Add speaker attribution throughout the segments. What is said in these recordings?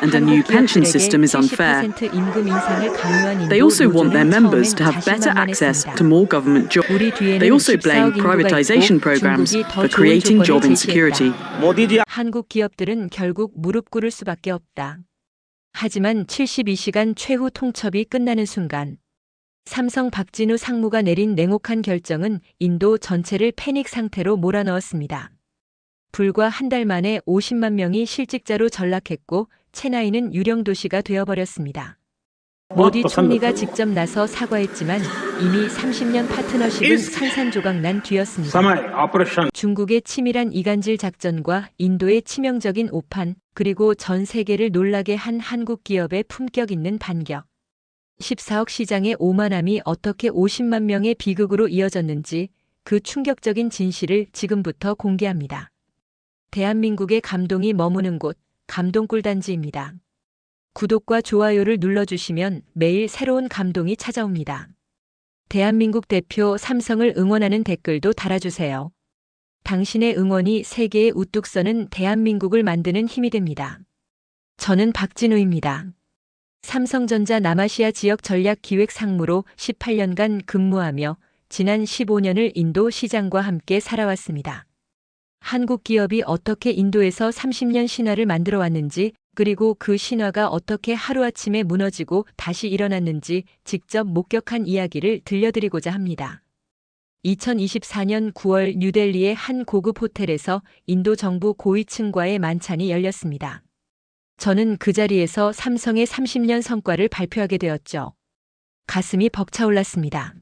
Speaker 1: and a new pension system is unfair. They also want their members to have better access to more government jobs. They also blame privatization programs for creating job insecurity.
Speaker 2: 한국 기업들은 결국 무릎 꿇을 수밖에 없다. 하지만 72시간 최후 통첩이 끝나는 순간 삼성 박진우 상무가 내린 냉혹한 결정은 인도 전체를 패닉 상태로 몰아넣었습니다. 불과 한 달 만에 50만 명이 실직자로 전락했고 체나이는 유령 도시가 되어버렸습니다. 모디 총리가 직접 나서 사과했지만 이미 30년 파트너십은 산산조각 난 뒤였습니다. 중국의 치밀한 이간질 작전과 인도의 치명적인 오판, 그리고 전 세계를 놀라게 한 한국 기업의 품격 있는 반격. 14억 시장의 오만함이 어떻게 50만 명의 비극으로 이어졌는지 그 충격적인 진실을 지금부터 공개합니다. 대한민국의 감동이 머무는 곳, 감동꿀단지입니다. 구독과 좋아요를 눌러주시면 매일 새로운 감동이 찾아옵니다. 대한민국 대표 삼성을 응원하는 댓글도 달아주세요. 당신의 응원이 세계에 우뚝 서는 대한민국을 만드는 힘이 됩니다. 저는 박진우입니다. 삼성전자 남아시아 지역 전략 기획 상무로 18년간 근무하며 지난 15년을 인도 시장과 함께 살아왔습니다. 한국 기업이 어떻게 인도에서 30년 신화를 만들어 왔는지, 그리고 그 신화가 어떻게 하루아침에 무너지고 다시 일어났는지 직접 목격한 이야기를 들려드리고자 합니다. 2024년 9월 뉴델리의 한 고급 호텔에서 인도 정부 고위층과의 만찬이 열렸습니다. 저는 그 자리에서 삼성의 30년 성과를 발표하게 되었죠. 가슴이 벅차올랐습니다.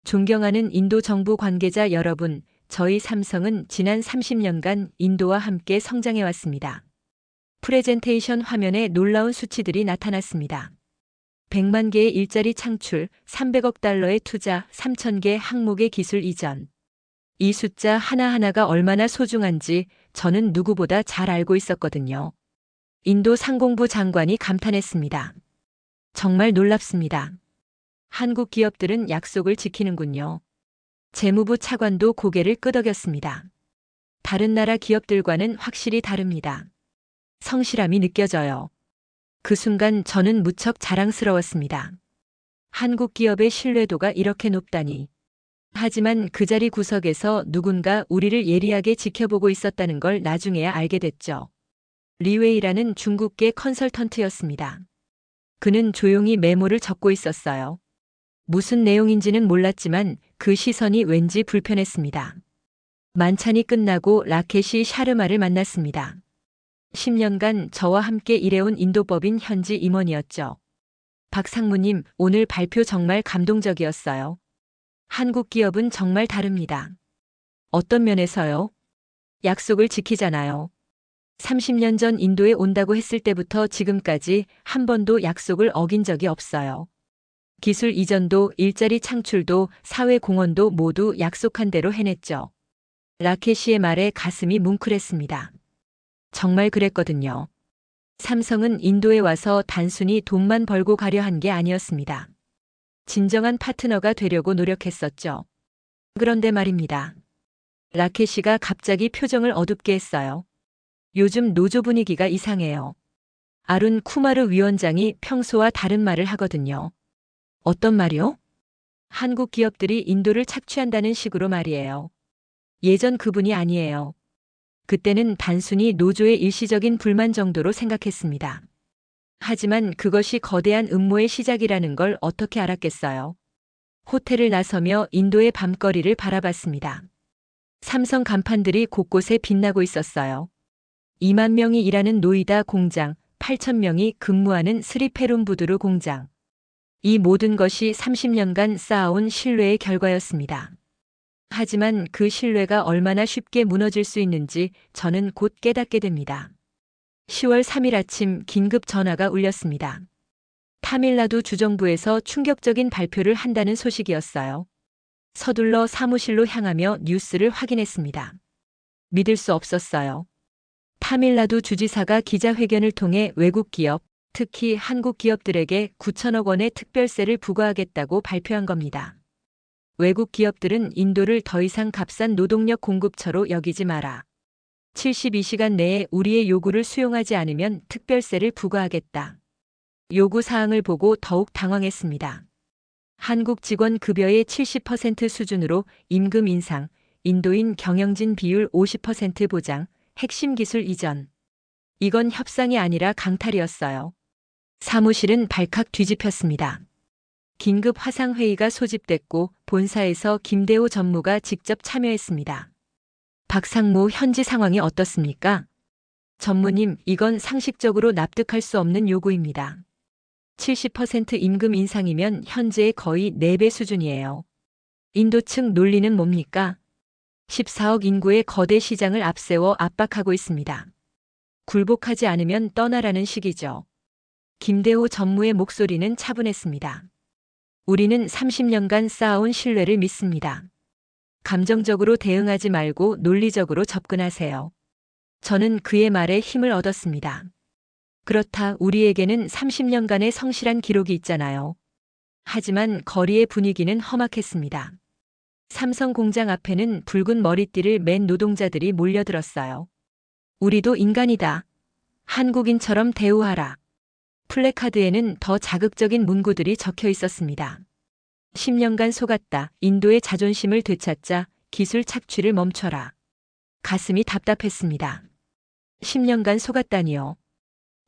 Speaker 2: 존경하는 인도 정부 관계자 여러분, 저희 삼성은 지난 30년간 인도와 함께 성장해왔습니다. 프레젠테이션 화면에 놀라운 수치들이 나타났습니다. 100만 개의 일자리 창출, 300억 달러의 투자, 3,000개 항목의 기술 이전. 이 숫자 하나하나가 얼마나 소중한지 저는 누구보다 잘 알고 있었거든요. 인도 상공부 장관이 감탄했습니다. 정말 놀랍습니다. 한국 기업들은 약속을 지키는군요. 재무부 차관도 고개를 끄덕였습니다. 다른 나라 기업들과는 확실히 다릅니다. 성실함이 느껴져요. 그 순간 저는 무척 자랑스러웠습니다. 한국 기업의 신뢰도가 이렇게 높다니. 하지만 그 자리 구석에서 누군가 우리를 예리하게 지켜보고 있었다는 걸 나중에야 알게 됐죠. 리웨이라는 중국계 컨설턴트였습니다. 그는 조용히 메모를 적고 있었어요. 무슨 내용인지는 몰랐지만 그 시선이 왠지 불편했습니다. 만찬이 끝나고 라켓이 샤르마를 만났습니다. 10년간 저와 함께 일해온 인도법인 현지 임원이었죠. 박 상무님, 오늘 발표 정말 감동적이었어요. 한국 기업은 정말 다릅니다. 어떤 면에서요? 약속을 지키잖아요. 30년 전 인도에 온다고 했을 때부터 지금까지 한 번도 약속을 어긴 적이 없어요. 기술 이전도 일자리 창출도 사회 공헌도 모두 약속한 대로 해냈죠. 라켓이의 말에 가슴이 뭉클했습니다. 정말 그랬거든요. 삼성은 인도에 와서 단순히 돈만 벌고 가려 한 게 아니었습니다. 진정한 파트너가 되려고 노력했었죠. 그런데 말입니다. 라켓이가 갑자기 표정을 어둡게 했어요. 요즘 노조 분위기가 이상해요. 아룬 쿠마르 위원장이 평소와 다른 말을 하거든요. 어떤 말이요? 한국 기업들이 인도를 착취한다는 식으로 말이에요. 예전 그분이 아니에요. 그때는 단순히 노조의 일시적인 불만 정도로 생각했습니다. 하지만 그것이 거대한 음모의 시작이라는 걸 어떻게 알았겠어요? 호텔을 나서며 인도의 밤거리를 바라봤습니다. 삼성 간판들이 곳곳에 빛나고 있었어요. 2만 명이 일하는 노이다 공장, 8천 명이 근무하는 스리페룸부두르 공장. 이 모든 것이 30년간 쌓아온 신뢰의 결과였습니다. 하지만 그 신뢰가 얼마나 쉽게 무너질 수 있는지 저는 곧 깨닫게 됩니다. 10월 3일 아침 긴급 전화가 울렸습니다. 타밀나두 주정부에서 충격적인 발표를 한다는 소식이었어요. 서둘러 사무실로 향하며 뉴스를 확인했습니다. 믿을 수 없었어요. 타밀나두 주지사가 기자회견을 통해 외국 기업, 특히 한국 기업들에게 9천억 원의 특별세를 부과하겠다고 발표한 겁니다. 외국 기업들은 인도를 더 이상 값싼 노동력 공급처로 여기지 마라. 72시간 내에 우리의 요구를 수용하지 않으면 특별세를 부과하겠다. 요구 사항을 보고 더욱 당황했습니다. 한국 직원 급여의 70% 수준으로 임금 인상, 인도인 경영진 비율 50% 보장, 핵심 기술 이전. 이건 협상이 아니라 강탈이었어요. 사무실은 발칵 뒤집혔습니다. 긴급 화상회의가 소집됐고 본사에서 김대호 전무가 직접 참여했습니다. 박상무 현지 상황이 어떻습니까? 전무님, 이건 상식적으로 납득할 수 없는 요구입니다. 70% 임금 인상이면 현재의 거의 4배 수준이에요. 인도 측 논리는 뭡니까? 14억 인구의 거대 시장을 앞세워 압박하고 있습니다. 굴복하지 않으면 떠나라는 식이죠. 김대호 전무의 목소리는 차분했습니다. 우리는 30년간 쌓아온 신뢰를 믿습니다. 감정적으로 대응하지 말고 논리적으로 접근하세요. 저는 그의 말에 힘을 얻었습니다. 그렇다, 우리에게는 30년간의 성실한 기록이 있잖아요. 하지만 거리의 분위기는 험악했습니다. 삼성 공장 앞에는 붉은 머리띠를 맨 노동자들이 몰려들었어요. 우리도 인간이다. 한국인처럼 대우하라. 플래카드에는 더 자극적인 문구들이 적혀 있었습니다. 10년간 속았다. 인도의 자존심을 되찾자. 기술 착취를 멈춰라. 가슴이 답답했습니다. 10년간 속았다니요.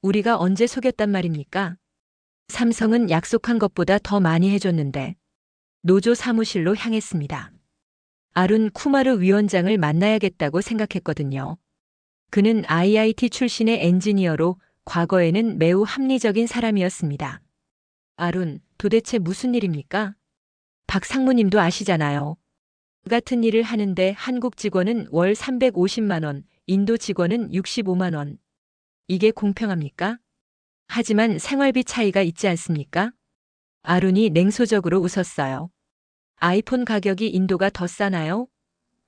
Speaker 2: 우리가 언제 속였단 말입니까? 삼성은 약속한 것보다 더 많이 해줬는데. 노조 사무실로 향했습니다. 아룬 쿠마르 위원장을 만나야겠다고 생각했거든요. 그는 IIT 출신의 엔지니어로 과거에는 매우 합리적인 사람이었습니다. 아룬, 도대체 무슨 일입니까? 박 상무님도 아시잖아요. 그 같은 일을 하는데 한국 직원은 월 350만 원, 인도 직원은 65만 원. 이게 공평합니까? 하지만 생활비 차이가 있지 않습니까? 아룬이 냉소적으로 웃었어요. 아이폰 가격이 인도가 더 싸나요?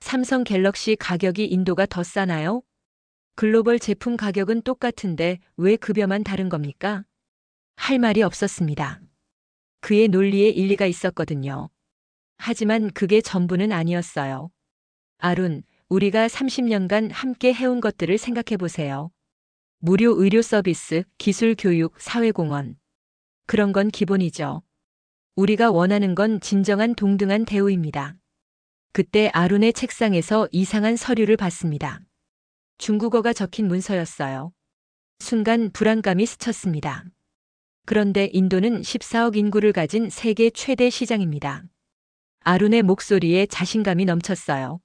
Speaker 2: 삼성 갤럭시 가격이 인도가 더 싸나요? 글로벌 제품 가격은 똑같은데 왜 급여만 다른 겁니까? 할 말이 없었습니다. 그의 논리에 일리가 있었거든요. 하지만 그게 전부는 아니었어요. 아룬, 우리가 30년간 함께 해온 것들을 생각해 보세요. 무료 의료 서비스, 기술 교육, 사회공헌. 그런 건 기본이죠. 우리가 원하는 건 진정한 동등한 대우입니다. 그때 아룬의 책상에서 이상한 서류를 봤습니다. 중국어가 적힌 문서였어요. 순간 불안감이 스쳤습니다. 그런데 인도는 14억 인구를 가진 세계 최대 시장입니다. 아룬의 목소리에 자신감이 넘쳤어요.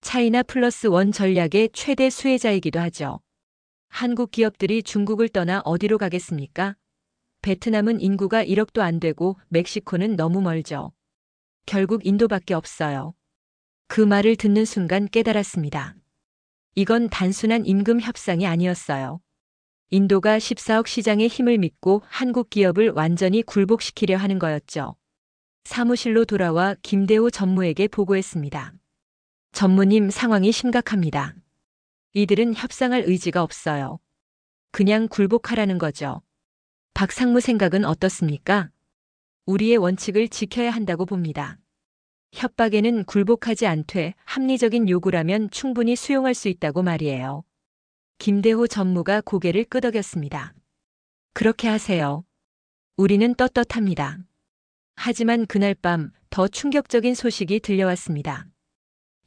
Speaker 2: 차이나 플러스 원 전략의 최대 수혜자이기도 하죠. 한국 기업들이 중국을 떠나 어디로 가겠습니까? 베트남은 인구가 1억도 안 되고 멕시코는 너무 멀죠. 결국 인도밖에 없어요. 그 말을 듣는 순간 깨달았습니다. 이건 단순한 임금 협상이 아니었어요. 인도가 14억 시장의 힘을 믿고 한국 기업을 완전히 굴복시키려 하는 거였죠. 사무실로 돌아와 김대호 전무에게 보고했습니다. 전무님, 상황이 심각합니다. 이들은 협상할 의지가 없어요. 그냥 굴복하라는 거죠. 박 상무 생각은 어떻습니까? 우리의 원칙을 지켜야 한다고 봅니다. 협박에는 굴복하지 않되 합리적인 요구라면 충분히 수용할 수 있다고 말이에요. 김대호 전무가 고개를 끄덕였습니다. 그렇게 하세요. 우리는 떳떳합니다. 하지만 그날 밤 더 충격적인 소식이 들려왔습니다.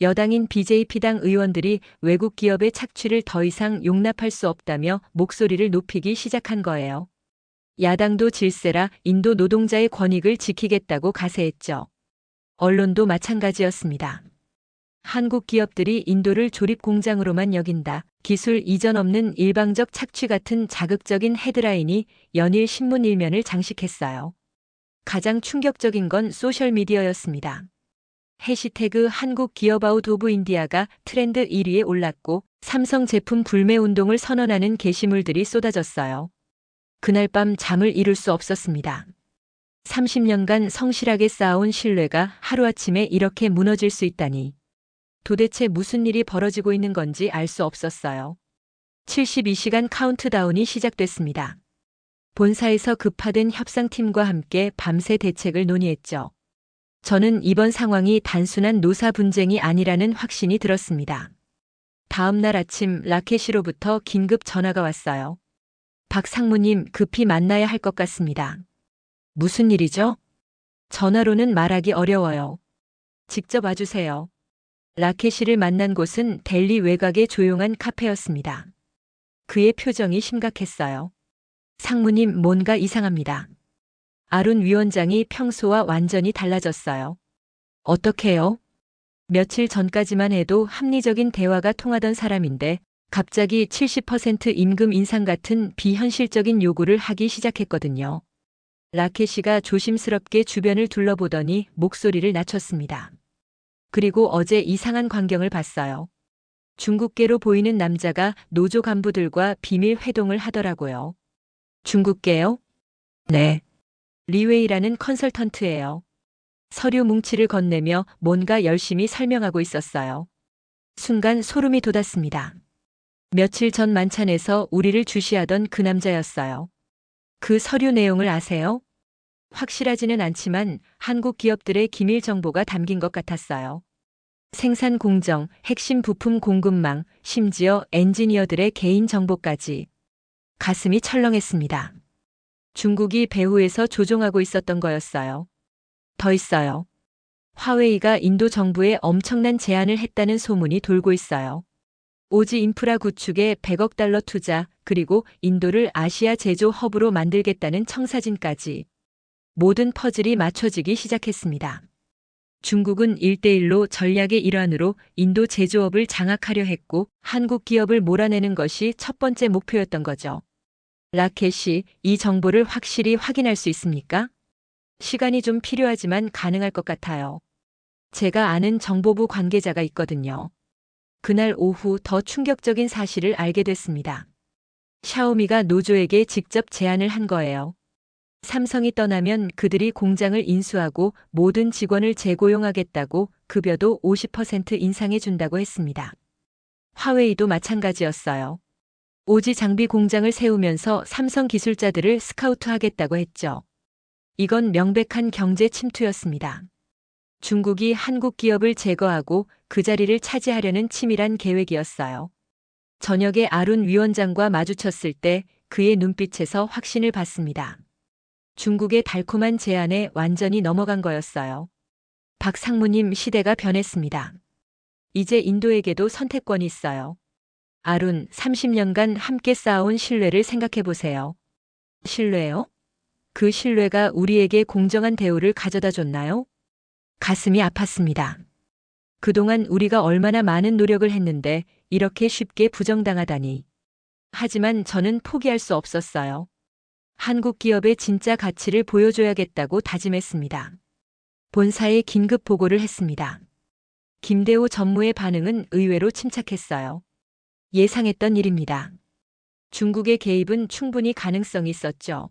Speaker 2: 여당인 BJP당 의원들이 외국 기업의 착취를 더 이상 용납할 수 없다며 목소리를 높이기 시작한 거예요. 야당도 질세라 인도 노동자의 권익을 지키겠다고 가세했죠. 언론도 마찬가지였습니다. 한국 기업들이 인도를 조립 공장으로만 여긴다. 기술 이전 없는 일방적 착취 같은 자극적인 헤드라인이 연일 신문 일면을 장식했어요. 가장 충격적인 건 소셜미디어였습니다. 해시태그 한국 기업 아웃 오브 인디아가 트렌드 1위에 올랐고 삼성 제품 불매 운동을 선언하는 게시물들이 쏟아졌어요. 그날 밤 잠을 이룰 수 없었습니다. 30년간 성실하게 쌓아온 신뢰가 하루아침에 이렇게 무너질 수 있다니. 도대체 무슨 일이 벌어지고 있는 건지 알 수 없었어요. 72시간 카운트다운이 시작됐습니다. 본사에서 급파된 협상팀과 함께 밤새 대책을 논의했죠. 저는 이번 상황이 단순한 노사 분쟁이 아니라는 확신이 들었습니다. 다음 날 아침 라켓이로부터 긴급 전화가 왔어요. 박 상무님, 급히 만나야 할 것 같습니다. 무슨 일이죠? 전화로는 말하기 어려워요. 직접 와주세요. 라켓이를 만난 곳은 델리 외곽의 조용한 카페였습니다. 그의 표정이 심각했어요. 상무님, 뭔가 이상합니다. 아룬 위원장이 평소와 완전히 달라졌어요. 어떻게요? 며칠 전까지만 해도 합리적인 대화가 통하던 사람인데 갑자기 70% 임금 인상 같은 비현실적인 요구를 하기 시작했거든요. 라켓이가 조심스럽게 주변을 둘러보더니 목소리를 낮췄습니다. 그리고 어제 이상한 광경을 봤어요. 중국계로 보이는 남자가 노조 간부들과 비밀 회동을 하더라고요. 중국계요? 네. 리웨이라는 컨설턴트예요. 서류 뭉치를 건네며 뭔가 열심히 설명하고 있었어요. 순간 소름이 돋았습니다. 며칠 전 만찬에서 우리를 주시하던 그 남자였어요. 그 서류 내용을 아세요? 확실하지는 않지만 한국 기업들의 기밀 정보가 담긴 것 같았어요. 생산 공정, 핵심 부품 공급망, 심지어 엔지니어들의 개인 정보까지. 가슴이 철렁했습니다. 중국이 배후에서 조종하고 있었던 거였어요. 더 있어요. 화웨이가 인도 정부에 엄청난 제안을 했다는 소문이 돌고 있어요. 오지 인프라 구축에 100억 달러 투자, 그리고 인도를 아시아 제조 허브로 만들겠다는 청사진까지. 모든 퍼즐이 맞춰지기 시작했습니다. 중국은 1대1로 전략의 일환으로 인도 제조업을 장악하려 했고 한국 기업을 몰아내는 것이 첫 번째 목표였던 거죠. 라켓이 이 정보를 확실히 확인할 수 있습니까? 시간이 좀 필요하지만 가능할 것 같아요. 제가 아는 정보부 관계자가 있거든요. 그날 오후 더 충격적인 사실을 알게 됐습니다. 샤오미가 노조에게 직접 제안을 한 거예요. 삼성이 떠나면 그들이 공장을 인수하고 모든 직원을 재고용하겠다고 급여도 50% 인상해 준다고 했습니다. 화웨이도 마찬가지였어요. 오지 장비 공장을 세우면서 삼성 기술자들을 스카우트하겠다고 했죠. 이건 명백한 경제 침투였습니다. 중국이 한국 기업을 제거하고 그 자리를 차지하려는 치밀한 계획이었어요. 저녁에 아룬 위원장과 마주쳤을 때 그의 눈빛에서 확신을 봤습니다. 중국의 달콤한 제안에 완전히 넘어간 거였어요. 박 상무님, 시대가 변했습니다. 이제 인도에게도 선택권이 있어요. 아룬, 30년간 함께 쌓아온 신뢰를 생각해 보세요. 신뢰요? 그 신뢰가 우리에게 공정한 대우를 가져다 줬나요? 가슴이 아팠습니다. 그동안 우리가 얼마나 많은 노력을 했는데 이렇게 쉽게 부정당하다니. 하지만 저는 포기할 수 없었어요. 한국 기업의 진짜 가치를 보여줘야겠다고 다짐했습니다. 본사에 긴급 보고를 했습니다. 김대호 전무의 반응은 의외로 침착했어요. 예상했던 일입니다. 중국의 개입은 충분히 가능성이 있었죠.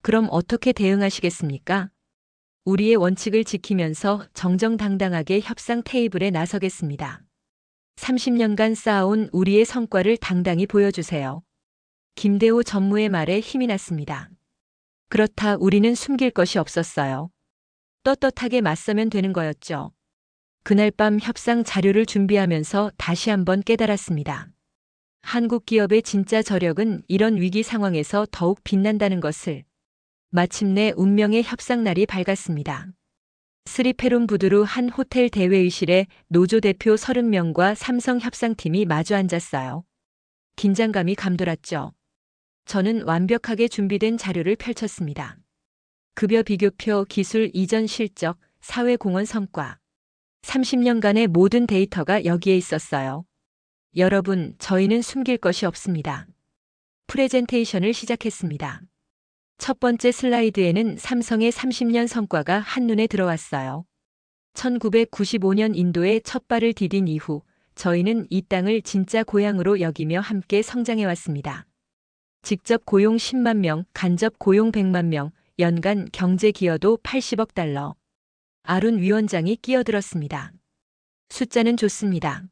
Speaker 2: 그럼 어떻게 대응하시겠습니까? 우리의 원칙을 지키면서 정정당당하게 협상 테이블에 나서겠습니다. 30년간 쌓아온 우리의 성과를 당당히 보여주세요. 김대호 전무의 말에 힘이 났습니다. 그렇다 우리는 숨길 것이 없었어요. 떳떳하게 맞서면 되는 거였죠. 그날 밤 협상 자료를 준비하면서 다시 한번 깨달았습니다. 한국 기업의 진짜 저력은 이런 위기 상황에서 더욱 빛난다는 것을. 마침내 운명의 협상날이 밝았습니다. 스리페론 부두루 한 호텔 대회의실에 노조 대표 30명과 삼성 협상팀이 마주 앉았어요. 긴장감이 감돌았죠. 저는 완벽하게 준비된 자료를 펼쳤습니다. 급여 비교표, 기술 이전 실적, 사회공헌 성과. 30년간의 모든 데이터가 여기에 있었어요. 여러분, 저희는 숨길 것이 없습니다. 프레젠테이션을 시작했습니다. 첫 번째 슬라이드에는 삼성의 30년 성과가 한눈에 들어왔어요. 1995년 인도에 첫 발을 디딘 이후 저희는 이 땅을 진짜 고향으로 여기며 함께 성장해왔습니다. 직접 고용 10만 명, 간접 고용 100만 명, 연간 경제 기여도 80억 달러. 아룬 위원장이 끼어들었습니다. 숫자는 좋습니다.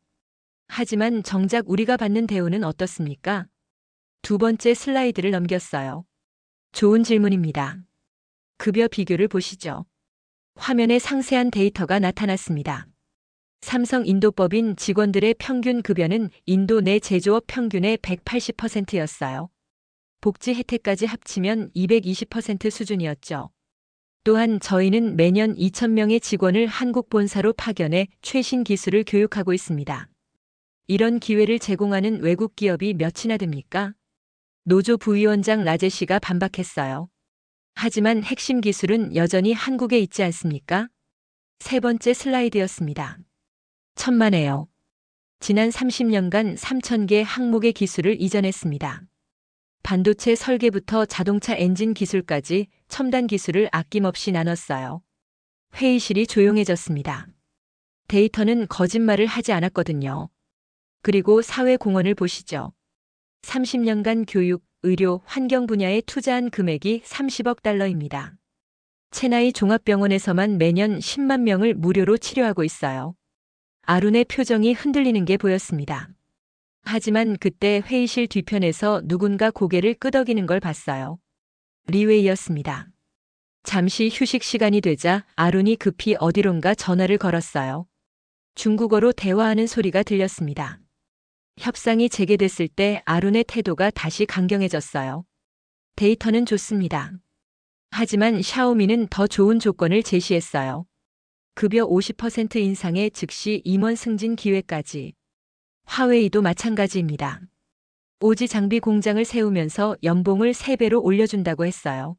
Speaker 2: 하지만 정작 우리가 받는 대우는 어떻습니까? 두 번째 슬라이드를 넘겼어요. 좋은 질문입니다. 급여 비교를 보시죠. 화면에 상세한 데이터가 나타났습니다. 삼성 인도법인 직원들의 평균 급여는 인도 내 제조업 평균의 180%였어요. 복지 혜택까지 합치면 220% 수준이었죠. 또한 저희는 매년 2,000명의 직원을 한국 본사로 파견해 최신 기술을 교육하고 있습니다. 이런 기회를 제공하는 외국 기업이 몇이나 됩니까? 노조 부위원장 라제시가 반박했어요. 하지만 핵심 기술은 여전히 한국에 있지 않습니까? 세 번째 슬라이드였습니다. 천만에요. 지난 30년간 3,000개 항목의 기술을 이전했습니다. 반도체 설계부터 자동차 엔진 기술까지 첨단 기술을 아낌없이 나눴어요. 회의실이 조용해졌습니다. 데이터는 거짓말을 하지 않았거든요. 그리고 사회 공헌을 보시죠. 30년간 교육, 의료, 환경 분야에 투자한 금액이 30억 달러입니다. 체나이 종합병원에서만 매년 10만 명을 무료로 치료하고 있어요. 아룬의 표정이 흔들리는 게 보였습니다. 하지만 그때 회의실 뒤편에서 누군가 고개를 끄덕이는 걸 봤어요. 리웨이였습니다. 잠시 휴식 시간이 되자 아룬이 급히 어디론가 전화를 걸었어요. 중국어로 대화하는 소리가 들렸습니다. 협상이 재개됐을 때 아룬의 태도가 다시 강경해졌어요. 데이터는 좋습니다. 하지만 샤오미는 더 좋은 조건을 제시했어요. 급여 50% 인상에 즉시 임원 승진 기회까지. 화웨이도 마찬가지입니다. 오지 장비 공장을 세우면서 연봉을 3배로 올려준다고 했어요.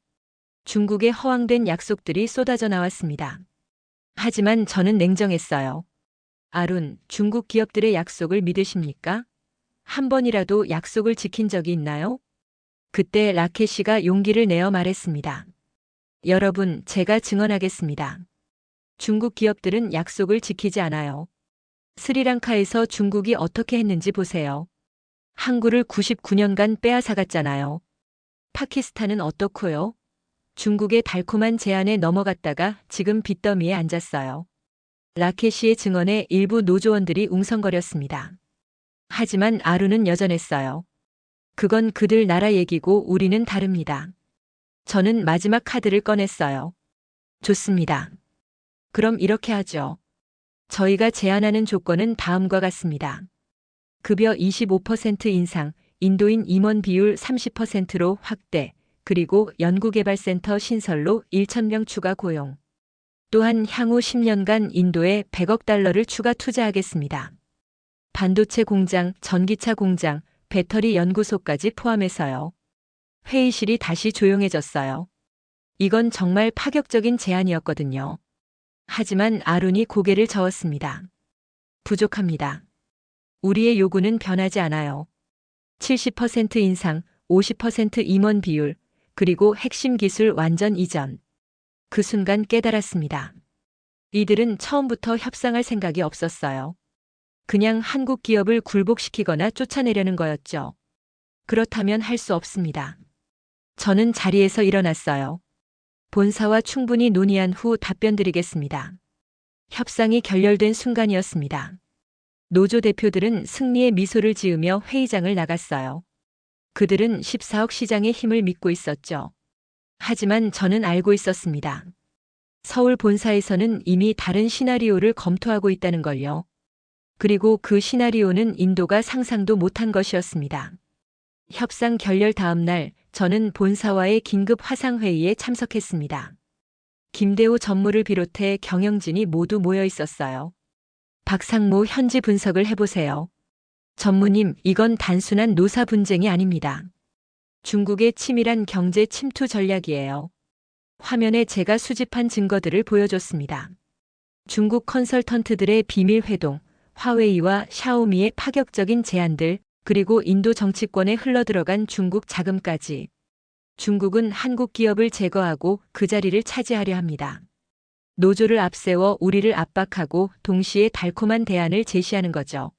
Speaker 2: 중국의 허황된 약속들이 쏟아져 나왔습니다. 하지만 저는 냉정했어요. 아룬, 중국 기업들의 약속을 믿으십니까? 한 번이라도 약속을 지킨 적이 있나요? 그때 라켓이가 용기를 내어 말했습니다. 여러분, 제가 증언하겠습니다. 중국 기업들은 약속을 지키지 않아요. 스리랑카에서 중국이 어떻게 했는지 보세요. 항구를 99년간 빼앗아갔잖아요. 파키스탄은 어떻고요? 중국의 달콤한 제안에 넘어갔다가 지금 빚더미에 앉았어요. 라켓시의 증언에 일부 노조원들이 웅성거렸습니다. 하지만 아룬은 여전했어요. 그건 그들 나라 얘기고 우리는 다릅니다. 저는 마지막 카드를 꺼냈어요. 좋습니다. 그럼 이렇게 하죠. 저희가 제안하는 조건은 다음과 같습니다. 급여 25% 인상, 인도인 임원 비율 30%로 확대, 그리고 연구개발센터 신설로 1,000명 추가 고용. 또한 향후 10년간 인도에 100억 달러를 추가 투자하겠습니다. 반도체 공장, 전기차 공장, 배터리 연구소까지 포함해서요. 회의실이 다시 조용해졌어요. 이건 정말 파격적인 제안이었거든요. 하지만 아룬이 고개를 저었습니다. 부족합니다. 우리의 요구는 변하지 않아요. 70% 인상, 50% 임원 비율, 그리고 핵심 기술 완전 이전. 그 순간 깨달았습니다. 이들은 처음부터 협상할 생각이 없었어요. 그냥 한국 기업을 굴복시키거나 쫓아내려는 거였죠. 그렇다면 할 수 없습니다. 저는 자리에서 일어났어요. 본사와 충분히 논의한 후 답변드리겠습니다. 협상이 결렬된 순간이었습니다. 노조 대표들은 승리의 미소를 지으며 회의장을 나갔어요. 그들은 14억 시장의 힘을 믿고 있었죠. 하지만 저는 알고 있었습니다. 서울 본사에서는 이미 다른 시나리오를 검토하고 있다는 걸요. 그리고 그 시나리오는 인도가 상상도 못한 것이었습니다. 협상 결렬 다음 날 저는 본사와의 긴급 화상회의에 참석했습니다. 김대호 전무를 비롯해 경영진이 모두 모여 있었어요. 박상무 현지 분석을 해보세요. 전무님, 이건 단순한 노사 분쟁이 아닙니다. 중국의 치밀한 경제 침투 전략이에요. 화면에 제가 수집한 증거들을 보여줬습니다. 중국 컨설턴트들의 비밀 회동, 화웨이와 샤오미의 파격적인 제안들, 그리고 인도 정치권에 흘러들어간 중국 자금까지. 중국은 한국 기업을 제거하고 그 자리를 차지하려 합니다. 노조를 앞세워 우리를 압박하고 동시에 달콤한 대안을 제시하는 거죠.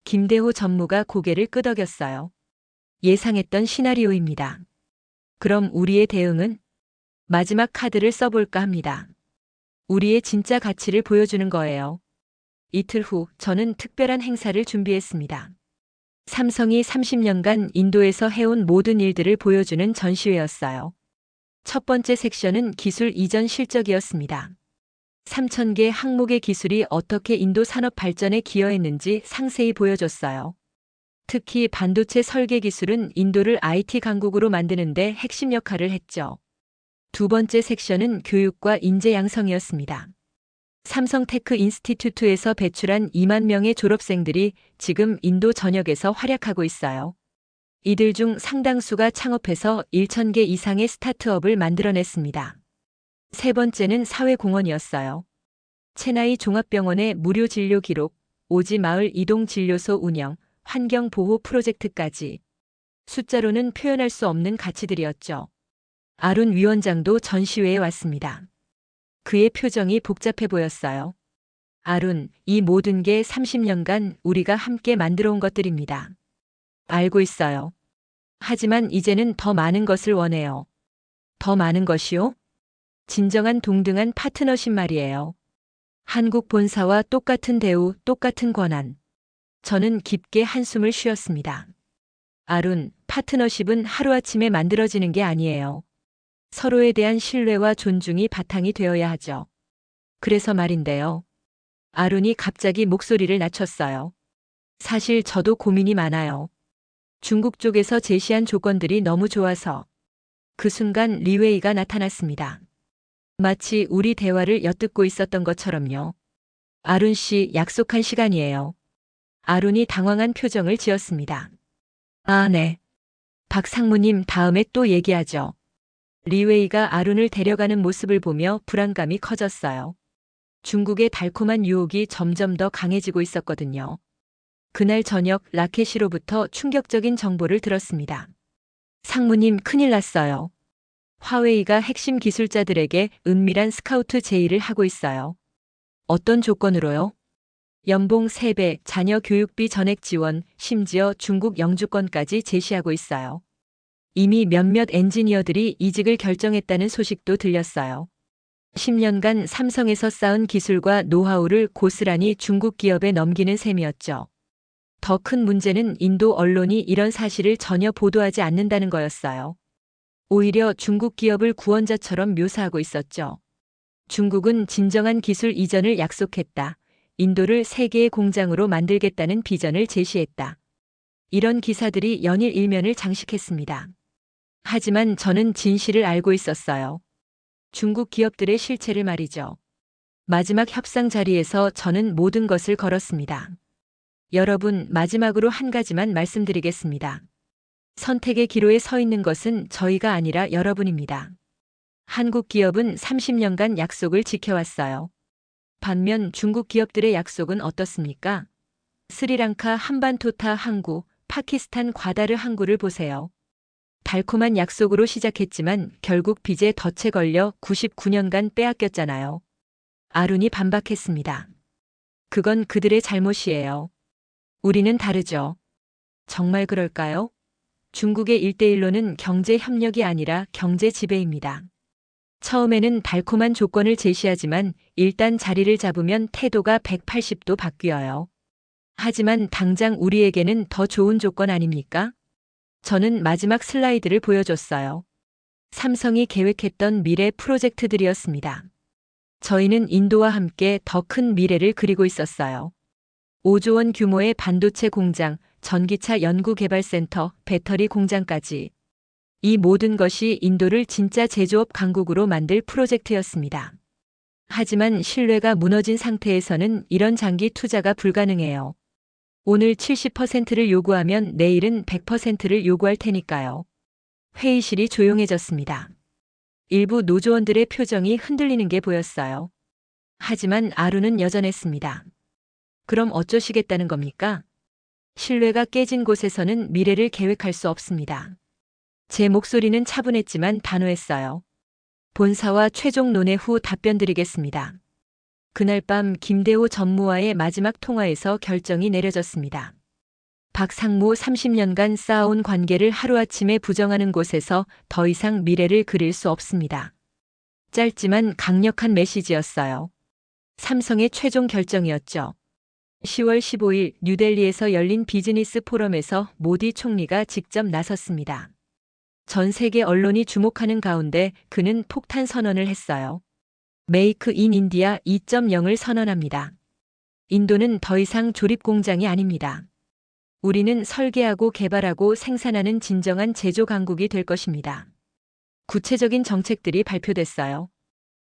Speaker 2: 김대호 전무가 고개를 끄덕였어요. 예상했던 시나리오입니다. 그럼 우리의 대응은? 마지막 카드를 써볼까 합니다. 우리의 진짜 가치를 보여주는 거예요. 이틀 후 저는 특별한 행사를 준비했습니다. 삼성이 30년간 인도에서 해온 모든 일들을 보여주는 전시회였어요. 첫 번째 섹션은 기술 이전 실적이었습니다. 3,000개 항목의 기술이 어떻게 인도 산업 발전에 기여했는지 상세히 보여줬어요. 특히 반도체 설계 기술은 인도를 IT 강국으로 만드는데 핵심 역할을 했죠. 두 번째 섹션은 교육과 인재 양성이었습니다. 삼성테크 인스티튜트에서 배출한 2만 명의 졸업생들이 지금 인도 전역에서 활약하고 있어요. 이들 중 상당수가 창업해서 1,000개 이상의 스타트업을 만들어냈습니다. 세 번째는 사회공헌이었어요. 체나이 종합병원의 무료 진료 기록, 오지 마을 이동 진료소 운영, 환경보호 프로젝트까지 숫자로는 표현할 수 없는 가치들이었죠. 아룬 위원장도 전시회에 왔습니다. 그의 표정이 복잡해 보였어요. 아룬, 이 모든 게 30년간 우리가 함께 만들어 온 것들입니다. 알고 있어요. 하지만 이제는 더 많은 것을 원해요. 더 많은 것이요? 진정한 동등한 파트너십 말이에요. 한국 본사와 똑같은 대우, 똑같은 권한. 저는 깊게 한숨을 쉬었습니다. 아룬, 파트너십은 하루아침에 만들어지는 게 아니에요. 서로에 대한 신뢰와 존중이 바탕이 되어야 하죠. 그래서 말인데요. 아룬이 갑자기 목소리를 낮췄어요. 사실 저도 고민이 많아요. 중국 쪽에서 제시한 조건들이 너무 좋아서. 그 순간 리웨이가 나타났습니다. 마치 우리 대화를 엿듣고 있었던 것처럼요. 아룬 씨, 약속한 시간이에요. 아룬이 당황한 표정을 지었습니다. 아, 네. 박 상무님, 다음에 또 얘기하죠. 리웨이가 아룬을 데려가는 모습을 보며 불안감이 커졌어요. 중국의 달콤한 유혹이 점점 더 강해지고 있었거든요. 그날 저녁 라켓시로부터 충격적인 정보를 들었습니다. 상무님, 큰일 났어요. 화웨이가 핵심 기술자들에게 은밀한 스카우트 제의를 하고 있어요. 어떤 조건으로요? 연봉 3배, 자녀 교육비 전액 지원, 심지어 중국 영주권까지 제시하고 있어요. 이미 몇몇 엔지니어들이 이직을 결정했다는 소식도 들렸어요. 10년간 삼성에서 쌓은 기술과 노하우를 고스란히 중국 기업에 넘기는 셈이었죠. 더 큰 문제는 인도 언론이 이런 사실을 전혀 보도하지 않는다는 거였어요. 오히려 중국 기업을 구원자처럼 묘사하고 있었죠. 중국은 진정한 기술 이전을 약속했다. 인도를 세계의 공장으로 만들겠다는 비전을 제시했다. 이런 기사들이 연일 일면을 장식했습니다. 하지만 저는 진실을 알고 있었어요. 중국 기업들의 실체를 말이죠. 마지막 협상 자리에서 저는 모든 것을 걸었습니다. 여러분, 마지막으로 한 가지만 말씀드리겠습니다. 선택의 기로에 서 있는 것은 저희가 아니라 여러분입니다. 한국 기업은 30년간 약속을 지켜왔어요. 반면 중국 기업들의 약속은 어떻습니까? 스리랑카 한반토타 항구, 파키스탄 과다르 항구를 보세요. 달콤한 약속으로 시작했지만 결국 빚에 덫에 걸려 99년간 빼앗겼잖아요. 아룬이 반박했습니다. 그건 그들의 잘못이에요. 우리는 다르죠. 정말 그럴까요? 중국의 1대1로는 경제 협력이 아니라 경제 지배입니다. 처음에는 달콤한 조건을 제시하지만 일단 자리를 잡으면 태도가 180도 바뀌어요. 하지만 당장 우리에게는 더 좋은 조건 아닙니까? 저는 마지막 슬라이드를 보여줬어요. 삼성이 계획했던 미래 프로젝트들이었습니다. 저희는 인도와 함께 더 큰 미래를 그리고 있었어요. 5조 원 규모의 반도체 공장, 전기차 연구개발센터, 배터리 공장까지. 이 모든 것이 인도를 진짜 제조업 강국으로 만들 프로젝트였습니다. 하지만 신뢰가 무너진 상태에서는 이런 장기 투자가 불가능해요. 오늘 70%를 요구하면 내일은 100%를 요구할 테니까요. 회의실이 조용해졌습니다. 일부 노조원들의 표정이 흔들리는 게 보였어요. 하지만 아룬은 여전했습니다. 그럼 어쩌시겠다는 겁니까? 신뢰가 깨진 곳에서는 미래를 계획할 수 없습니다. 제 목소리는 차분했지만 단호했어요. 본사와 최종 논의 후 답변드리겠습니다. 그날 밤 김대호 전무와의 마지막 통화에서 결정이 내려졌습니다. 박 상무 30년간 쌓아온 관계를 하루아침에 부정하는 곳에서 더 이상 미래를 그릴 수 없습니다. 짧지만 강력한 메시지였어요. 삼성의 최종 결정이었죠. 10월 15일 뉴델리에서 열린 비즈니스 포럼에서 모디 총리가 직접 나섰습니다. 전 세계 언론이 주목하는 가운데 그는 폭탄 선언을 했어요. 메이크 인 인디아 2.0을 선언합니다. 인도는 더 이상 조립 공장이 아닙니다. 우리는 설계하고 개발하고 생산하는 진정한 제조 강국이 될 것입니다. 구체적인 정책들이 발표됐어요.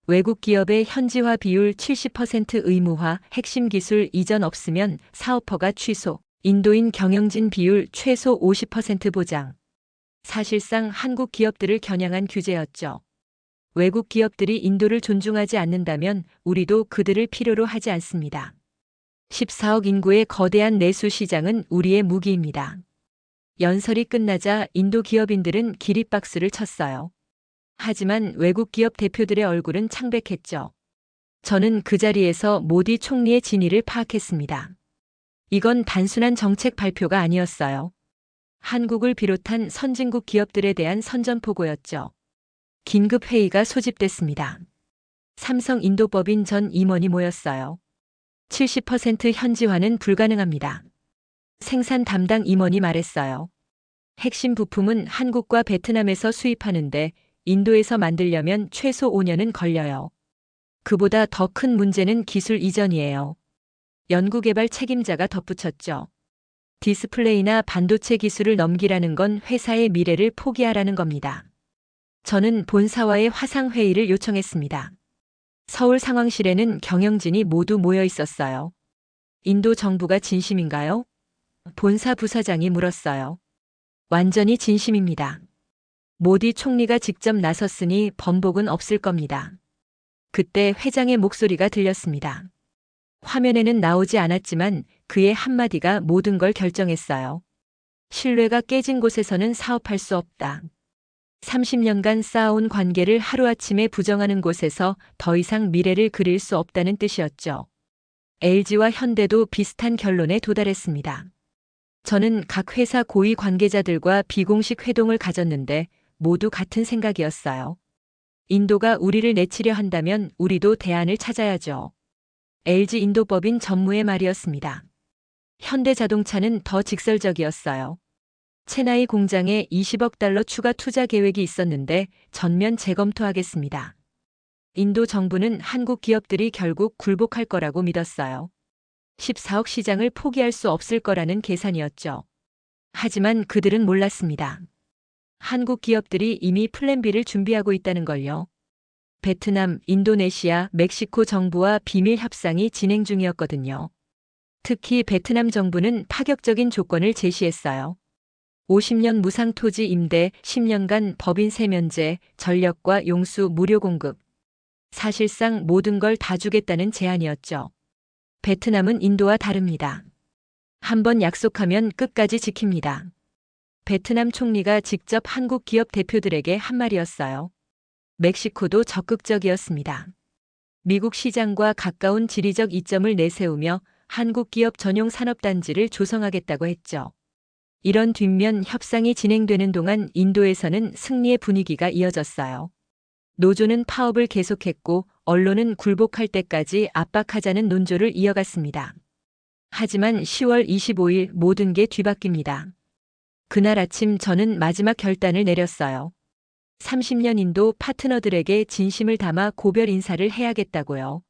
Speaker 2: 외국 기업의 현지화 비율 70% 의무화, 핵심 기술 이전 없으면 사업허가 취소, 인도인 경영진 비율 최소 50% 보장. 사실상 한국 기업들을 겨냥한 규제였죠. 외국 기업들이 인도를 존중하지 않는다면 우리도 그들을 필요로 하지 않습니다. 14억 인구의 거대한 내수 시장은 우리의 무기입니다. 연설이 끝나자 인도 기업인들은 기립박수를 쳤어요. 하지만 외국 기업 대표들의 얼굴은 창백했죠. 저는 그 자리에서 모디 총리의 진위를 파악했습니다. 이건 단순한 정책 발표가 아니었어요. 한국을 비롯한 선진국 기업들에 대한 선전포고였죠. 긴급 회의가 소집됐습니다. 삼성 인도법인 전 임원이 모였어요. 70% 현지화는 불가능합니다. 생산 담당 임원이 말했어요. 핵심 부품은 한국과 베트남에서 수입하는데 인도에서 만들려면 최소 5년은 걸려요. 그보다 더 큰 문제는 기술 이전이에요. 연구개발 책임자가 덧붙였죠. 디스플레이나 반도체 기술을 넘기라는 건 회사의 미래를 포기하라는 겁니다. 저는 본사와의 화상회의를 요청했습니다. 서울 상황실에는 경영진이 모두 모여 있었어요. 인도 정부가 진심인가요? 본사 부사장이 물었어요. 완전히 진심입니다. 모디 총리가 직접 나섰으니 번복은 없을 겁니다. 그때 회장의 목소리가 들렸습니다. 화면에는 나오지 않았지만 그의 한마디가 모든 걸 결정했어요. 신뢰가 깨진 곳에서는 사업할 수 없다. 30년간 쌓아온 관계를 하루아침에 부정하는 곳에서 더 이상 미래를 그릴 수 없다는 뜻이었죠. LG와 현대도 비슷한 결론에 도달했습니다. 저는 각 회사 고위 관계자들과 비공식 회동을 가졌는데 모두 같은 생각이었어요. 인도가 우리를 내치려 한다면 우리도 대안을 찾아야죠. LG 인도법인 전무의 말이었습니다. 현대자동차는 더 직설적이었어요. 체나이 공장에 20억 달러 추가 투자 계획이 있었는데 전면 재검토하겠습니다. 인도 정부는 한국 기업들이 결국 굴복할 거라고 믿었어요. 14억 시장을 포기할 수 없을 거라는 계산이었죠. 하지만 그들은 몰랐습니다. 한국 기업들이 이미 플랜 B를 준비하고 있다는 걸요. 베트남, 인도네시아, 멕시코 정부와 비밀 협상이 진행 중이었거든요. 특히 베트남 정부는 파격적인 조건을 제시했어요. 50년 무상 토지 임대, 10년간 법인세 면제, 전력과 용수 무료 공급. 사실상 모든 걸 다 주겠다는 제안이었죠. 베트남은 인도와 다릅니다. 한번 약속하면 끝까지 지킵니다. 베트남 총리가 직접 한국 기업 대표들에게 한 말이었어요. 멕시코도 적극적이었습니다. 미국 시장과 가까운 지리적 이점을 내세우며 한국 기업 전용 산업단지를 조성하겠다고 했죠. 이런 뒷면 협상이 진행되는 동안 인도에서는 승리의 분위기가 이어졌어요. 노조는 파업을 계속했고 언론은 굴복할 때까지 압박하자는 논조를 이어갔습니다. 하지만 10월 25일 모든 게 뒤바뀝니다. 그날 아침 저는 마지막 결단을 내렸어요. 30년 인도 파트너들에게 진심을 담아 고별 인사를 해야겠다고요.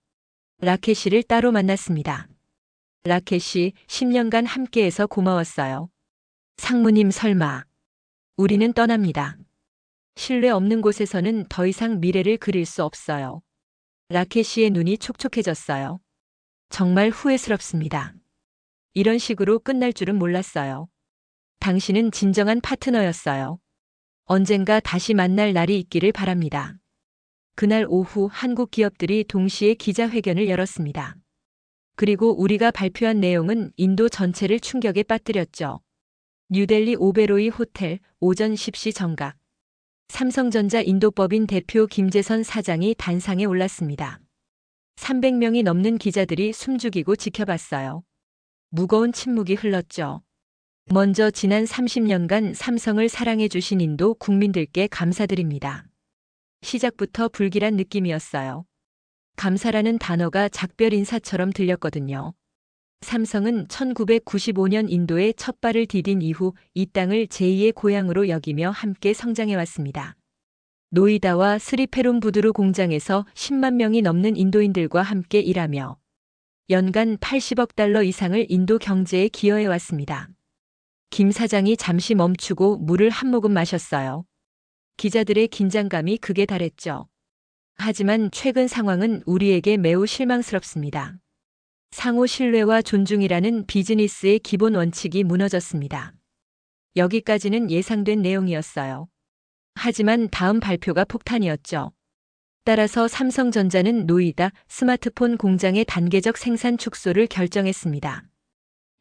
Speaker 2: 라켓 씨를 따로 만났습니다. 라켓 씨, 10년간 함께해서 고마웠어요. 상무님 설마. 우리는 떠납니다. 신뢰 없는 곳에서는 더 이상 미래를 그릴 수 없어요. 라켓 씨의 눈이 촉촉해졌어요. 정말 후회스럽습니다. 이런 식으로 끝날 줄은 몰랐어요. 당신은 진정한 파트너였어요. 언젠가 다시 만날 날이 있기를 바랍니다. 그날 오후 한국 기업들이 동시에 기자회견을 열었습니다. 그리고 우리가 발표한 내용은 인도 전체를 충격에 빠뜨렸죠. 뉴델리 오베로이 호텔 오전 10시 정각. 삼성전자 인도법인 대표 김재선 사장이 단상에 올랐습니다. 300명이 넘는 기자들이 숨죽이고 지켜봤어요. 무거운 침묵이 흘렀죠. 먼저 지난 30년간 삼성을 사랑해 주신 인도 국민들께 감사드립니다. 시작부터 불길한 느낌이었어요. 감사라는 단어가 작별 인사처럼 들렸거든요. 삼성은 1995년 인도에 첫 발을 디딘 이후 이 땅을 제2의 고향으로 여기며 함께 성장해왔습니다. 노이다와 스리페룸부두루 공장에서 10만 명이 넘는 인도인들과 함께 일하며 연간 80억 달러 이상을 인도 경제에 기여해 왔습니다. 김 사장이 잠시 멈추고 물을 한 모금 마셨어요. 기자들의 긴장감이 극에 달했죠. 하지만 최근 상황은 우리에게 매우 실망스럽습니다. 상호 신뢰와 존중이라는 비즈니스의 기본 원칙이 무너졌습니다. 여기까지는 예상된 내용이었어요. 하지만 다음 발표가 폭탄이었죠. 따라서 삼성전자는 노이다 스마트폰 공장의 단계적 생산 축소를 결정했습니다.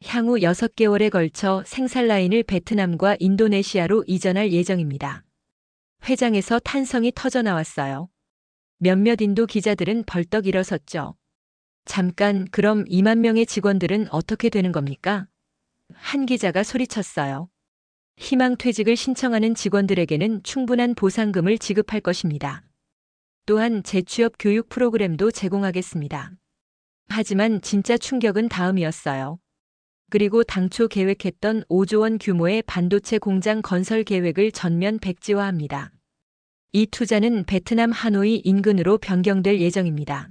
Speaker 2: 향후 6개월에 걸쳐 생산 라인을 베트남과 인도네시아로 이전할 예정입니다. 회장에서 탄성이 터져 나왔어요. 몇몇 인도 기자들은 벌떡 일어섰죠. 잠깐, 그럼 2만 명의 직원들은 어떻게 되는 겁니까? 한 기자가 소리쳤어요. 희망퇴직을 신청하는 직원들에게는 충분한 보상금을 지급할 것입니다. 또한 재취업 교육 프로그램도 제공하겠습니다. 하지만 진짜 충격은 다음이었어요. 그리고 당초 계획했던 5조 원 규모의 반도체 공장 건설 계획을 전면 백지화합니다. 이 투자는 베트남 하노이 인근으로 변경될 예정입니다.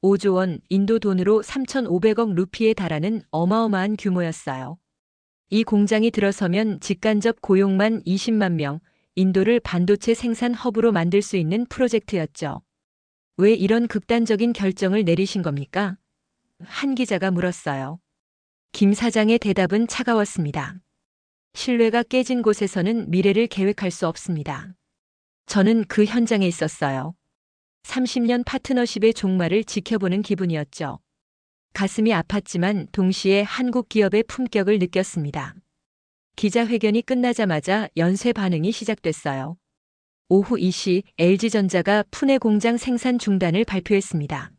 Speaker 2: 5조 원, 인도 돈으로 3,500억 루피에 달하는 어마어마한 규모였어요. 이 공장이 들어서면 직간접 고용만 20만 명, 인도를 반도체 생산 허브로 만들 수 있는 프로젝트였죠. 왜 이런 극단적인 결정을 내리신 겁니까? 한 기자가 물었어요. 김 사장의 대답은 차가웠습니다. 신뢰가 깨진 곳에서는 미래를 계획할 수 없습니다. 저는 그 현장에 있었어요. 30년 파트너십의 종말을 지켜보는 기분이었죠. 가슴이 아팠지만 동시에 한국 기업의 품격을 느꼈습니다. 기자회견이 끝나자마자 연쇄 반응이 시작됐어요. 오후 2시 LG전자가 푸네 공장 생산 중단을 발표했습니다.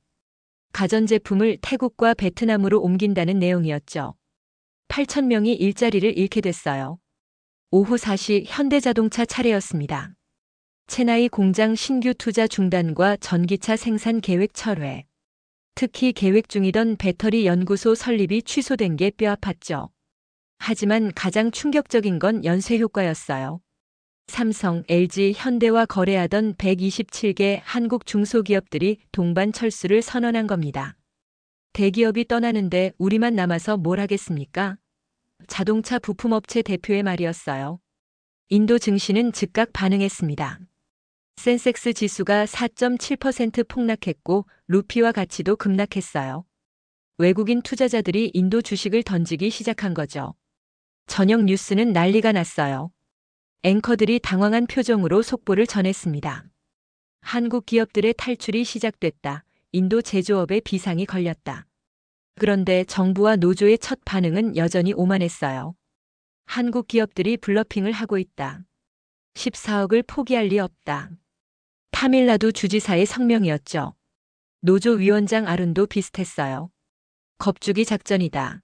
Speaker 2: 가전제품을 태국과 베트남으로 옮긴다는 내용이었죠. 8,000명이 일자리를 잃게 됐어요. 오후 4시 현대자동차 차례였습니다. 체나이 공장 신규 투자 중단과 전기차 생산 계획 철회. 특히 계획 중이던 배터리 연구소 설립이 취소된 게 뼈아팠죠. 하지만 가장 충격적인 건 연쇄 효과였어요. 삼성, LG, 현대와 거래하던 127개 한국 중소기업들이 동반 철수를 선언한 겁니다. 대기업이 떠나는데 우리만 남아서 뭘 하겠습니까? 자동차 부품업체 대표의 말이었어요. 인도 증시는 즉각 반응했습니다. 센섹스 지수가 4.7% 폭락했고 루피와 가치도 급락했어요. 외국인 투자자들이 인도 주식을 던지기 시작한 거죠. 저녁 뉴스는 난리가 났어요. 앵커들이 당황한 표정으로 속보를 전했습니다. 한국 기업들의 탈출이 시작됐다. 인도 제조업에 비상이 걸렸다. 그런데 정부와 노조의 첫 반응은 여전히 오만했어요. 한국 기업들이 블러핑을 하고 있다. 14억을 포기할 리 없다. 타밀나두 주지사의 성명이었죠. 노조 위원장 아룬도 비슷했어요. 겁주기 작전이다.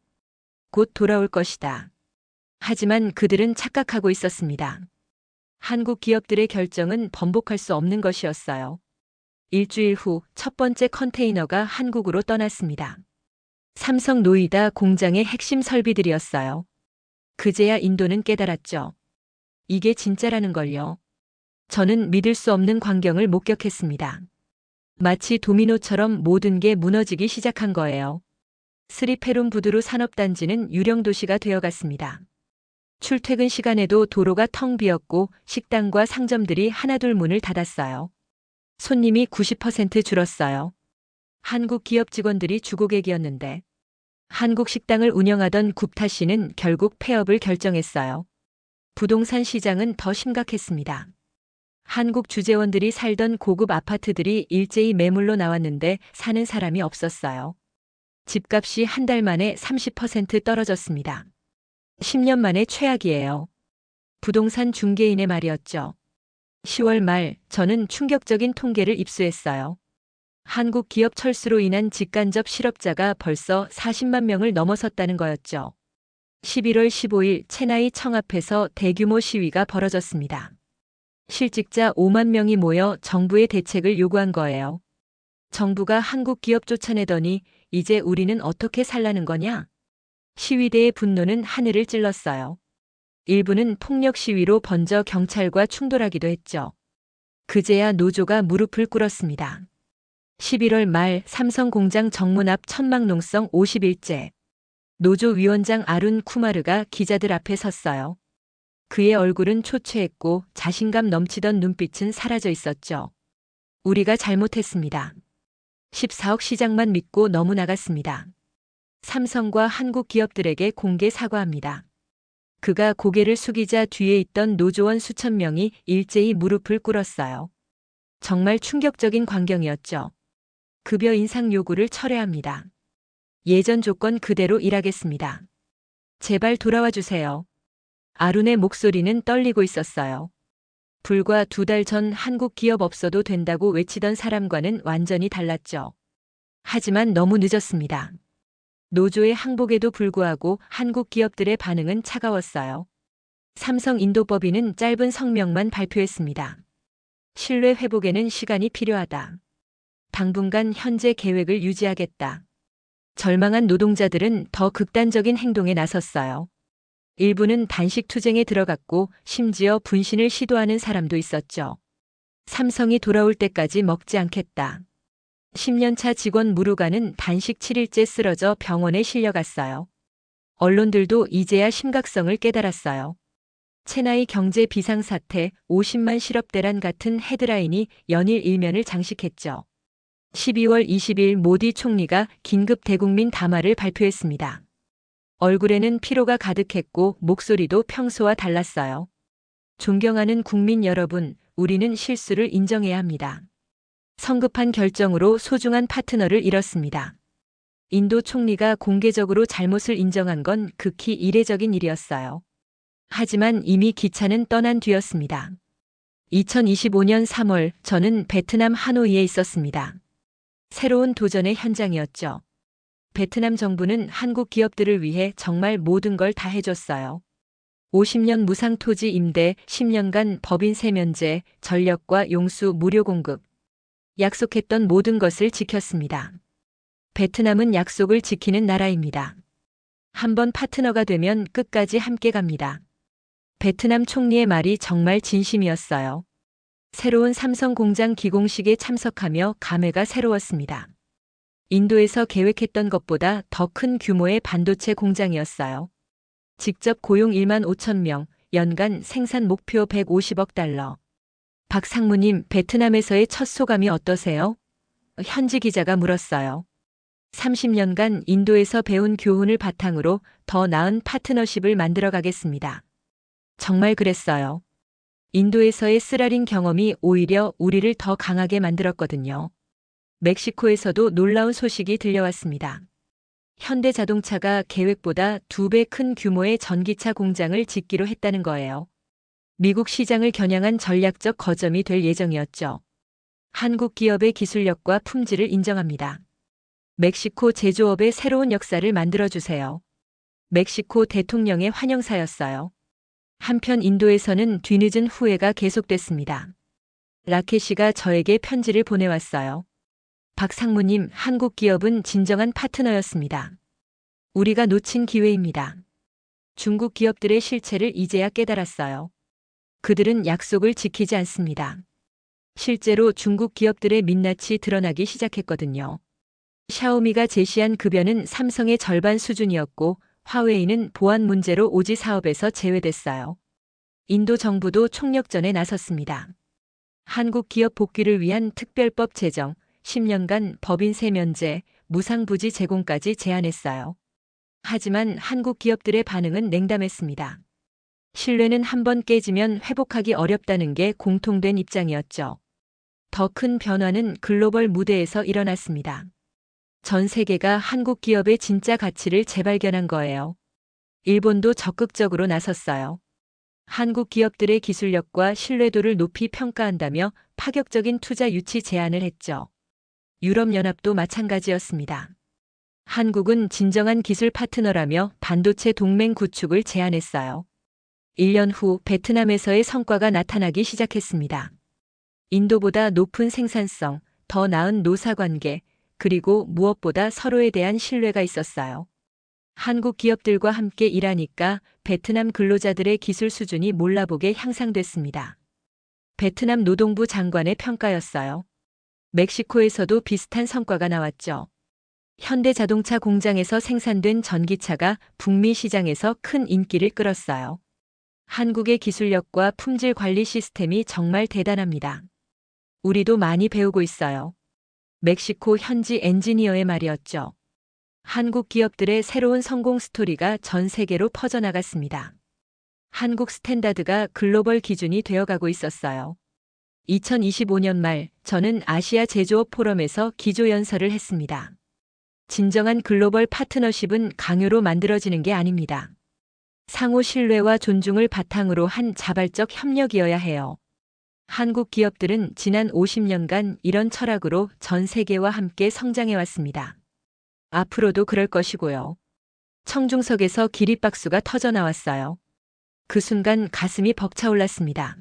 Speaker 2: 곧 돌아올 것이다. 하지만 그들은 착각하고 있었습니다. 한국 기업들의 결정은 번복할 수 없는 것이었어요. 일주일 후 첫 번째 컨테이너가 한국으로 떠났습니다. 삼성 노이다 공장의 핵심 설비들이었어요. 그제야 인도는 깨달았죠. 이게 진짜라는 걸요. 저는 믿을 수 없는 광경을 목격했습니다. 마치 도미노처럼 모든 게 무너지기 시작한 거예요. 스리페룸부두루 산업단지는 유령 도시가 되어갔습니다. 출퇴근 시간에도 도로가 텅 비었고 식당과 상점들이 하나둘 문을 닫았어요. 손님이 90% 줄었어요. 한국 기업 직원들이 주고객이었는데 한국 식당을 운영하던 굽타 씨는 결국 폐업을 결정했어요. 부동산 시장은 더 심각했습니다. 한국 주재원들이 살던 고급 아파트들이 일제히 매물로 나왔는데 사는 사람이 없었어요. 집값이 한 달 만에 30% 떨어졌습니다. 10년 만에 최악이에요. 부동산 중개인의 말이었죠. 10월 말 저는 충격적인 통계를 입수했어요. 한국 기업 철수로 인한 직간접 실업자가 벌써 40만 명을 넘어섰다는 거였죠. 11월 15일 체나이 청 앞에서 대규모 시위가 벌어졌습니다. 실직자 5만 명이 모여 정부의 대책을 요구한 거예요. 정부가 한국 기업 쫓아내더니 이제 우리는 어떻게 살라는 거냐? 시위대의 분노는 하늘을 찔렀어요. 일부는 폭력 시위로 번져 경찰과 충돌하기도 했죠. 그제야 노조가 무릎을 꿇었습니다. 11월 말 삼성 공장 정문 앞 천막농성 51제. 노조 위원장 아룬 쿠마르가 기자들 앞에 섰어요. 그의 얼굴은 초췌했고 자신감 넘치던 눈빛은 사라져 있었죠. 우리가 잘못했습니다. 14억 시장만 믿고 너무 나갔습니다. 삼성과 한국 기업들에게 공개 사과합니다. 그가 고개를 숙이자 뒤에 있던 노조원 수천 명이 일제히 무릎을 꿇었어요. 정말 충격적인 광경이었죠. 급여 인상 요구를 철회합니다. 예전 조건 그대로 일하겠습니다. 제발 돌아와 주세요. 아룬의 목소리는 떨리고 있었어요. 불과 2달 전 한국 기업 없어도 된다고 외치던 사람과는 완전히 달랐죠. 하지만 너무 늦었습니다. 노조의 항복에도 불구하고 한국 기업들의 반응은 차가웠어요. 삼성 인도법인은 짧은 성명만 발표했습니다. 신뢰 회복에는 시간이 필요하다. 당분간 현재 계획을 유지하겠다. 절망한 노동자들은 더 극단적인 행동에 나섰어요. 일부는 단식 투쟁에 들어갔고 심지어 분신을 시도하는 사람도 있었죠. 삼성이 돌아올 때까지 먹지 않겠다. 10년차 직원 무루가는 단식 7일째 쓰러져 병원에 실려갔어요. 언론들도 이제야 심각성을 깨달았어요. 체나이 경제 비상사태 50만 실업대란 같은 헤드라인이 연일 일면을 장식했죠. 12월 20일 모디 총리가 긴급 대국민 담화를 발표했습니다. 얼굴에는 피로가 가득했고 목소리도 평소와 달랐어요. 존경하는 국민 여러분, 우리는 실수를 인정해야 합니다. 성급한 결정으로 소중한 파트너를 잃었습니다. 인도 총리가 공개적으로 잘못을 인정한 건 극히 이례적인 일이었어요. 하지만 이미 기차는 떠난 뒤였습니다. 2025년 3월 저는 베트남 하노이에 있었습니다. 새로운 도전의 현장이었죠. 베트남 정부는 한국 기업들을 위해 정말 모든 걸 다 해줬어요. 50년 무상 토지 임대, 10년간 법인 세면제, 전력과 용수 무료 공급. 약속했던 모든 것을 지켰습니다. 베트남은 약속을 지키는 나라입니다. 한번 파트너가 되면 끝까지 함께 갑니다. 베트남 총리의 말이 정말 진심이었어요. 새로운 삼성 공장 기공식에 참석하며 감회가 새로웠습니다. 인도에서 계획했던 것보다 더 큰 규모의 반도체 공장이었어요. 직접 고용 1만 5천 명, 연간 생산 목표 150억 달러. 박 상무님, 베트남에서의 첫 소감이 어떠세요? 현지 기자가 물었어요. 30년간 인도에서 배운 교훈을 바탕으로 더 나은 파트너십을 만들어 가겠습니다. 정말 그랬어요. 인도에서의 쓰라린 경험이 오히려 우리를 더 강하게 만들었거든요. 멕시코에서도 놀라운 소식이 들려왔습니다. 현대자동차가 계획보다 2배 큰 규모의 전기차 공장을 짓기로 했다는 거예요. 미국 시장을 겨냥한 전략적 거점이 될 예정이었죠. 한국 기업의 기술력과 품질을 인정합니다. 멕시코 제조업의 새로운 역사를 만들어주세요. 멕시코 대통령의 환영사였어요. 한편 인도에서는 뒤늦은 후회가 계속됐습니다. 라케시가 저에게 편지를 보내왔어요. 박 상무님, 한국 기업은 진정한 파트너였습니다. 우리가 놓친 기회입니다. 중국 기업들의 실체를 이제야 깨달았어요. 그들은 약속을 지키지 않습니다. 실제로 중국 기업들의 민낯이 드러나기 시작했거든요. 샤오미가 제시한 급여는 삼성의 절반 수준이었고 화웨이는 보안 문제로 오지 사업에서 제외됐어요. 인도 정부도 총력전에 나섰습니다. 한국 기업 복귀를 위한 특별법 제정, 10년간 법인 세면제, 무상부지 제공까지 제안했어요. 하지만 한국 기업들의 반응은 냉담했습니다. 신뢰는 한번 깨지면 회복하기 어렵다는 게 공통된 입장이었죠. 더 큰 변화는 글로벌 무대에서 일어났습니다. 전 세계가 한국 기업의 진짜 가치를 재발견한 거예요. 일본도 적극적으로 나섰어요. 한국 기업들의 기술력과 신뢰도를 높이 평가한다며 파격적인 투자 유치 제안을 했죠. 유럽연합도 마찬가지였습니다. 한국은 진정한 기술 파트너라며 반도체 동맹 구축을 제안했어요. 1년 후 베트남에서의 성과가 나타나기 시작했습니다. 인도보다 높은 생산성, 더 나은 노사관계, 그리고 무엇보다 서로에 대한 신뢰가 있었어요. 한국 기업들과 함께 일하니까 베트남 근로자들의 기술 수준이 몰라보게 향상됐습니다. 베트남 노동부 장관의 평가였어요. 멕시코에서도 비슷한 성과가 나왔죠. 현대자동차 공장에서 생산된 전기차가 북미 시장에서 큰 인기를 끌었어요. 한국의 기술력과 품질 관리 시스템이 정말 대단합니다. 우리도 많이 배우고 있어요. 멕시코 현지 엔지니어의 말이었죠. 한국 기업들의 새로운 성공 스토리가 전 세계로 퍼져나갔습니다. 한국 스탠다드가 글로벌 기준이 되어가고 있었어요. 2025년 말 저는 아시아 제조업 포럼에서 기조연설을 했습니다. 진정한 글로벌 파트너십은 강요로 만들어지는 게 아닙니다. 상호 신뢰와 존중을 바탕으로 한 자발적 협력이어야 해요. 한국 기업들은 지난 50년간 이런 철학으로 전 세계와 함께 성장해왔습니다. 앞으로도 그럴 것이고요. 청중석에서 기립박수가 터져 나왔어요. 그 순간 가슴이 벅차올랐습니다.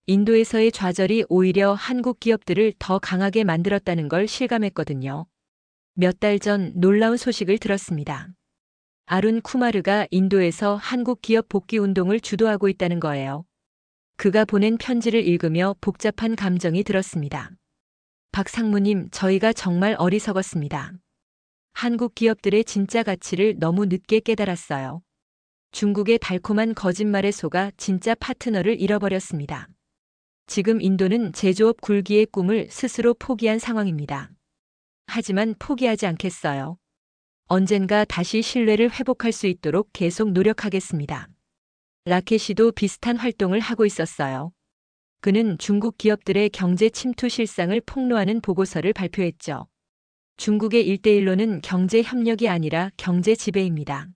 Speaker 2: 인도에서의 좌절이 오히려 한국 기업들을 더 강하게 만들었다는 걸 실감했거든요. 몇 달 전 놀라운 소식을 들었습니다. 아룬 쿠마르가 인도에서 한국 기업 복귀 운동을 주도하고 있다는 거예요. 그가 보낸 편지를 읽으며 복잡한 감정이 들었습니다. 박 상무님, 저희가 정말 어리석었습니다. 한국 기업들의 진짜 가치를 너무 늦게 깨달았어요. 중국의 달콤한 거짓말에 속아 진짜 파트너를 잃어버렸습니다. 지금 인도는 제조업 굴기의 꿈을 스스로 포기한 상황입니다. 하지만 포기하지 않겠어요. 언젠가 다시 신뢰를 회복할 수 있도록 계속 노력하겠습니다. 라켓이도 비슷한 활동을 하고 있었어요. 그는 중국 기업들의 경제 침투 실상을 폭로하는 보고서를 발표했죠. 중국의 1대1로는 경제 협력이 아니라 경제 지배입니다.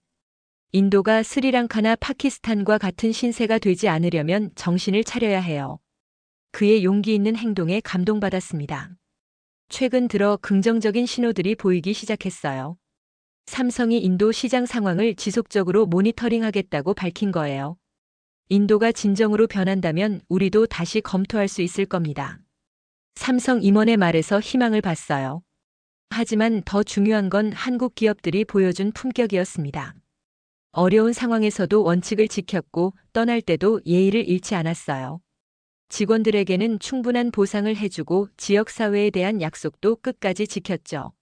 Speaker 2: 인도가 스리랑카나 파키스탄과 같은 신세가 되지 않으려면 정신을 차려야 해요. 그의 용기 있는 행동에 감동받았습니다. 최근 들어 긍정적인 신호들이 보이기 시작했어요. 삼성이 인도 시장 상황을 지속적으로 모니터링하겠다고 밝힌 거예요. 인도가 진정으로 변한다면 우리도 다시 검토할 수 있을 겁니다. 삼성 임원의 말에서 희망을 봤어요. 하지만 더 중요한 건 한국 기업들이 보여준 품격이었습니다. 어려운 상황에서도 원칙을 지켰고 떠날 때도 예의를 잃지 않았어요. 직원들에게는 충분한 보상을 해주고 지역사회에 대한 약속도 끝까지 지켰죠.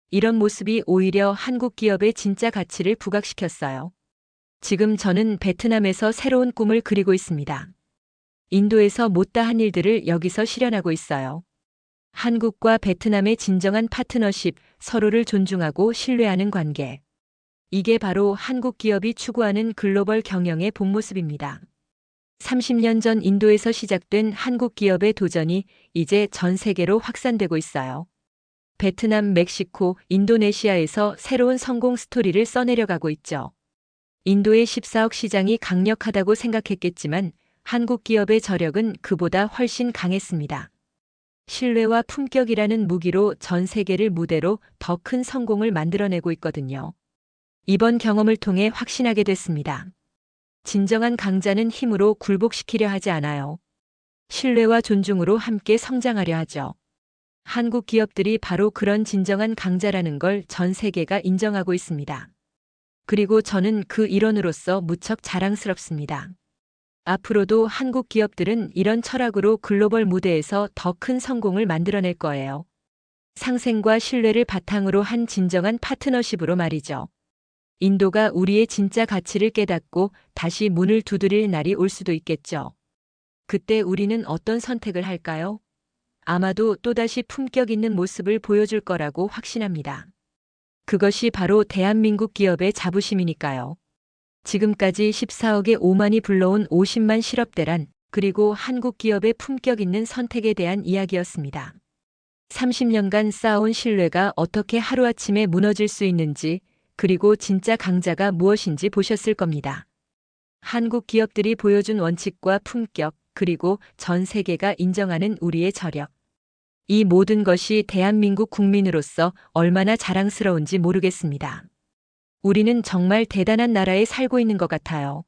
Speaker 2: 이런 모습이 오히려 한국 기업의 진짜 가치를 부각시켰어요. 지금 저는 베트남에서 새로운 꿈을 그리고 있습니다. 인도에서 못다한 일들을 여기서 실현하고 있어요. 한국과 베트남의 진정한 파트너십, 서로를 존중하고 신뢰하는 관계. 이게 바로 한국 기업이 추구하는 글로벌 경영의 본 모습입니다. 30년 전 인도에서 시작된 한국 기업의 도전이 이제 전 세계로 확산되고 있어요. 베트남, 멕시코, 인도네시아에서 새로운 성공 스토리를 써내려가고 있죠. 인도의 14억 시장이 강력하다고 생각했겠지만 한국 기업의 저력은 그보다 훨씬 강했습니다. 신뢰와 품격이라는 무기로 전 세계를 무대로 더 큰 성공을 만들어내고 있거든요. 이번 경험을 통해 확신하게 됐습니다. 진정한 강자는 힘으로 굴복시키려 하지 않아요. 신뢰와 존중으로 함께 성장하려 하죠. 한국 기업들이 바로 그런 진정한 강자라는 걸 전 세계가 인정하고 있습니다. 그리고 저는 그 일원으로서 무척 자랑스럽습니다. 앞으로도 한국 기업들은 이런 철학으로 글로벌 무대에서 더 큰 성공을 만들어낼 거예요. 상생과 신뢰를 바탕으로 한 진정한 파트너십으로 말이죠. 인도가 우리의 진짜 가치를 깨닫고 다시 문을 두드릴 날이 올 수도 있겠죠. 그때 우리는 어떤 선택을 할까요? 아마도 또다시 품격 있는 모습을 보여줄 거라고 확신합니다. 그것이 바로 대한민국 기업의 자부심이니까요. 지금까지 14억의 오만이 불러온 50만 실업대란, 그리고 한국 기업의 품격 있는 선택에 대한 이야기였습니다. 30년간 쌓아온 신뢰가 어떻게 하루아침에 무너질 수 있는지, 그리고 진짜 강자가 무엇인지 보셨을 겁니다. 한국 기업들이 보여준 원칙과 품격, 그리고 전 세계가 인정하는 우리의 저력. 이 모든 것이 대한민국 국민으로서 얼마나 자랑스러운지 모르겠습니다. 우리는 정말 대단한 나라에 살고 있는 것 같아요.